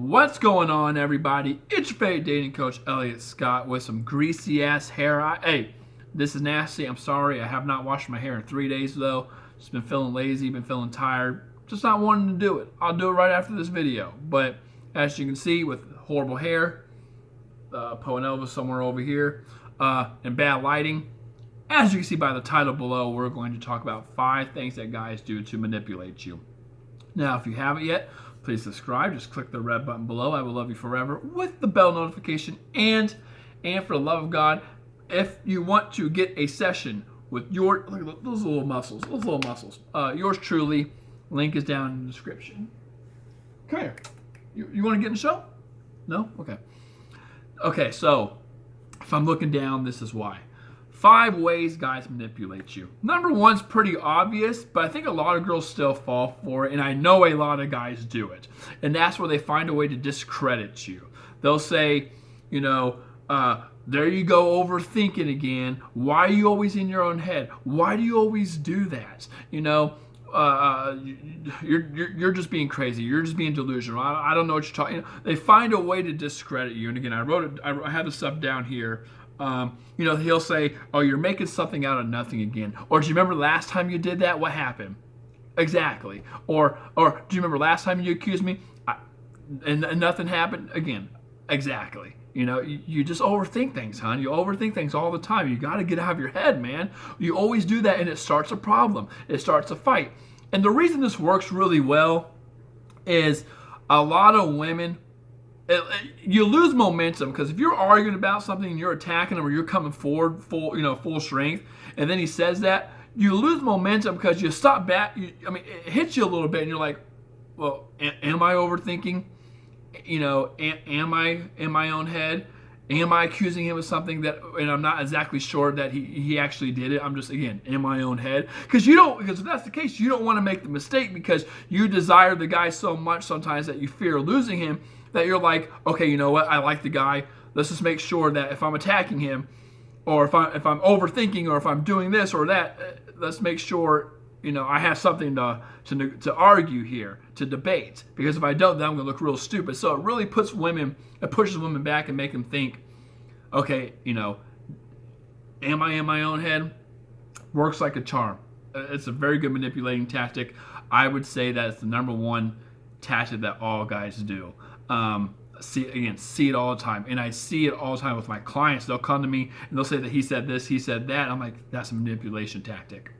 What's going on, everybody? It's your favorite dating coach, Elliot Scott, with some greasy ass hair. Hey, this is nasty. I'm sorry. I have not washed my hair in 3 days, though. Just been feeling lazy, been feeling tired. Just not wanting to do it. I'll do it right after this video. But as you can see, with horrible hair, Poe and Elvis somewhere over here, and bad lighting, as you can see by the title below, we're going to talk about 5 things that guys do to manipulate you. Now, if you haven't yet, please subscribe. Just click the red button below. I will love you forever with the bell notification. And for the love of God, if you want to get a session with look at those little muscles, yours truly, link is down in the description. Come here. You want to get in the show? No? Okay. Okay, so if I'm looking down, this is why. 5 ways guys manipulate you. Number 1's pretty obvious, but I think a lot of girls still fall for it, and I know a lot of guys do it. And that's where they find a way to discredit you. They'll say, there you go, overthinking again. Why are you always in your own head? Why do you always do that? You're just being crazy. You're just being delusional. I don't know what you're talking. They find a way to discredit you. And again, I wrote it. I have the stuff down here. He'll say, "Oh, you're making something out of nothing again." Or, "Do you remember last time you did that? What happened?" Exactly. Or, "Do you remember last time you accused me and nothing happened?" Again, exactly. You just overthink things, hon. You overthink things all the time. You got to get out of your head, man. You always do that, and it starts a problem. It starts a fight. And the reason this works really well is a lot of women, you lose momentum, because if you're arguing about something and you're attacking him, or you're coming forward full strength, and then he says that, you lose momentum because you stop back. It hits you a little bit, and you're like, well, am I overthinking? Am I in my own head? Am I accusing him of something and I'm not exactly sure that he actually did it? I'm just, again, in my own head. Because if that's the case, you don't want to make the mistake, because you desire the guy so much sometimes that you fear losing him, that you're like, okay, you know what? I like the guy. Let's just make sure that if I'm attacking him, or if I'm overthinking, or if I'm doing this or that, let's make sure I have something to argue here, to debate. Because if I don't, then I'm going to look real stupid. So it really pushes women back and make them think, okay, am I in my own head? Works like a charm. It's a very good manipulating tactic. I would say that it's the number 1 tactic that all guys do. See it all the time. And I see it all the time with my clients. They'll come to me and they'll say that he said this, he said that. I'm like, that's a manipulation tactic.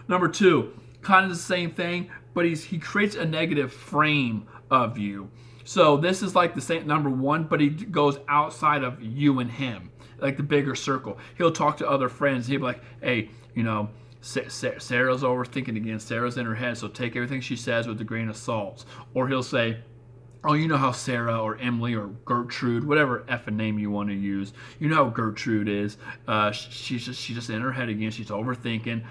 Number 2, kind of the same thing, but he creates a negative frame of you. So this is like the same number 1, but he goes outside of you and him, like the bigger circle. He'll talk to other friends. He'll be like, hey, Sarah's overthinking again. Sarah's in her head, so take everything she says with a grain of salt. Or he'll say, oh, you know how Sarah or Emily or Gertrude, whatever effing name you want to use, you know how Gertrude is. She's just in her head again. She's overthinking.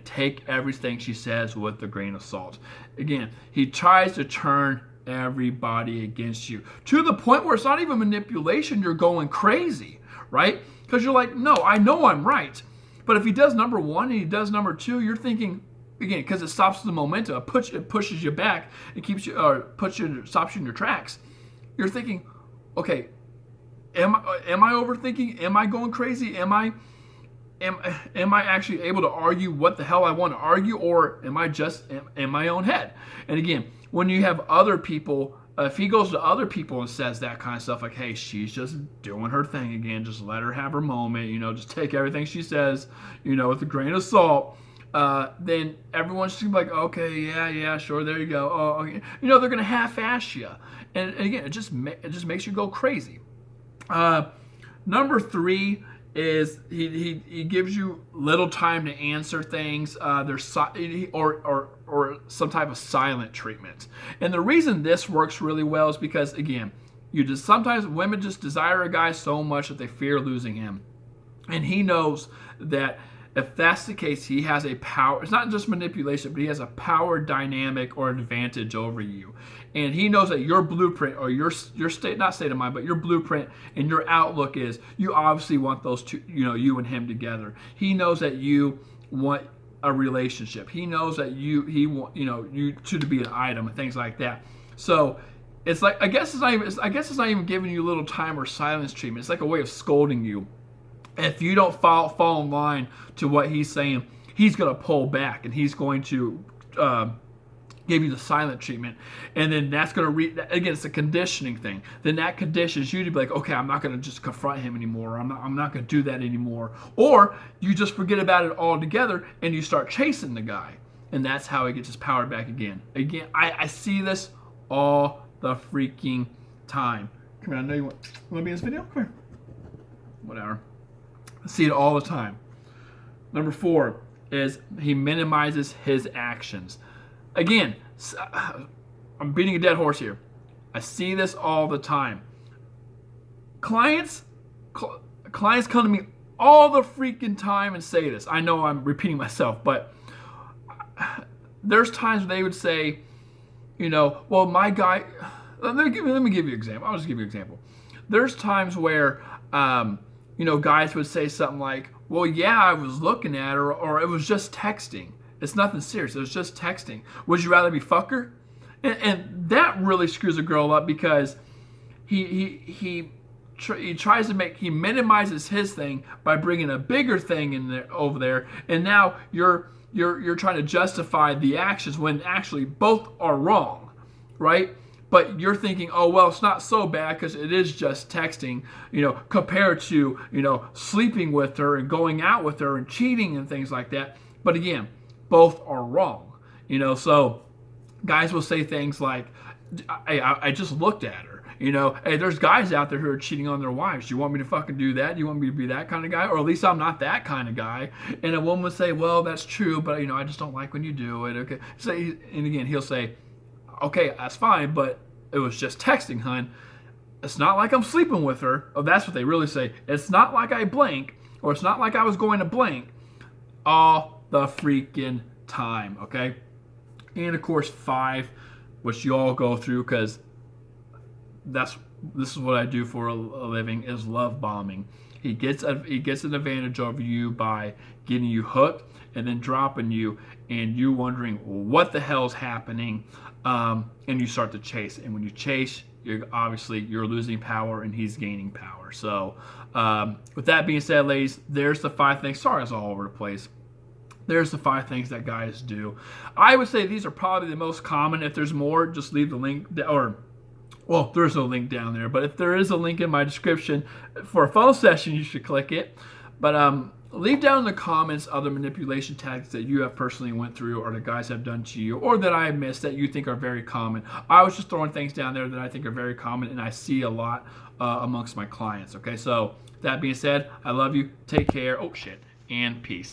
Take everything she says with a grain of salt. Again, he tries to turn everybody against you, to the point where it's not even manipulation. You're going crazy, right? Because you're like, no, I know I'm right. But if he does number 1 and he does number 2, you're thinking, again, because it stops the momentum, it pushes you back, it keeps you, or stops you in your tracks. You're thinking, okay, am I overthinking? Am I going crazy? Am I actually able to argue what the hell I want to argue, or am I just in my own head? And again, when you have other people, if he goes to other people and says that kind of stuff, like, hey, she's just doing her thing again, just let her have her moment, just take everything she says, with a grain of salt. Then everyone's just like, okay, yeah, sure, there you go. Oh, okay. They're gonna half-ass you, and again, it just makes you go crazy. Number 3 is he gives you little time to answer things. There's or some type of silent treatment, and the reason this works really well is because, again, sometimes women just desire a guy so much that they fear losing him, and he knows that if that's the case, he has a power. It's not just manipulation, but he has a power dynamic or advantage over you. And he knows that your blueprint, or your state of mind, but your blueprint and your outlook is, you obviously want those two, you and him together. He knows that you want a relationship. He knows that he want you two to be an item and things like that. So it's like, I guess it's not even giving you a little time or silence treatment. It's like a way of scolding you. If you don't fall in line to what he's saying, he's going to pull back and he's going to give you the silent treatment, and then that's going to again, it's a conditioning thing. Then that conditions you to be like, okay, I'm not going to just confront him anymore. I'm not going to do that anymore. Or you just forget about it altogether and you start chasing the guy, and that's how he gets his power back again. I see this all the freaking time. Come here, I know you want to be in this video. Come here. Whatever. I see it all the time. Number 4 is he minimizes his actions. Again, I'm beating a dead horse here. I see this all the time. Clients come to me all the freaking time and say this. I know I'm repeating myself, but there's times when they would say, well, my guy. Let me give you an example. I'll just give you an example. There's times where, guys would say something like, well, yeah, I was looking at her, or it was just texting. It's nothing serious. It was just texting. Would you rather be fucker? And that really screws a girl up, because he tries to he minimizes his thing by bringing a bigger thing in there over there, and now you're trying to justify the actions when actually both are wrong, right? But you're thinking, oh, well, it's not so bad because it is just texting, compared to, sleeping with her and going out with her and cheating and things like that. But again, both are wrong, so guys will say things like, I just looked at her, hey, there's guys out there who are cheating on their wives. Do you want me to fucking do that? Do you want me to be that kind of guy? Or at least I'm not that kind of guy. And a woman would say, well, that's true, but I just don't like when you do it. Okay. So, and again, he'll say, okay, that's fine, but it was just texting, hun. It's not like I'm sleeping with her. Oh, that's what they really say. It's not like I blank, or it's not like I was going to blank all the freaking time, okay? And of course, 5, which you all go through, because this is what I do for a living, is love bombing. He gets an advantage over you by getting you hooked and then dropping you, and you wondering what the hell's happening, and you start to chase. And when you chase, you're losing power and he's gaining power. So with that being said, ladies, there's the 5 things. Sorry, I was all over the place. There's the 5 things that guys do. I would say these are probably the most common. If there's more, just leave the link, well, there's no link down there, but if there is a link in my description for a phone session, you should click it. But leave down in the comments other manipulation tactics that you have personally went through, or the guys have done to you, or that I have missed that you think are very common. I was just throwing things down there that I think are very common and I see a lot amongst my clients. Okay, so that being said, I love you. Take care. Oh shit, and peace.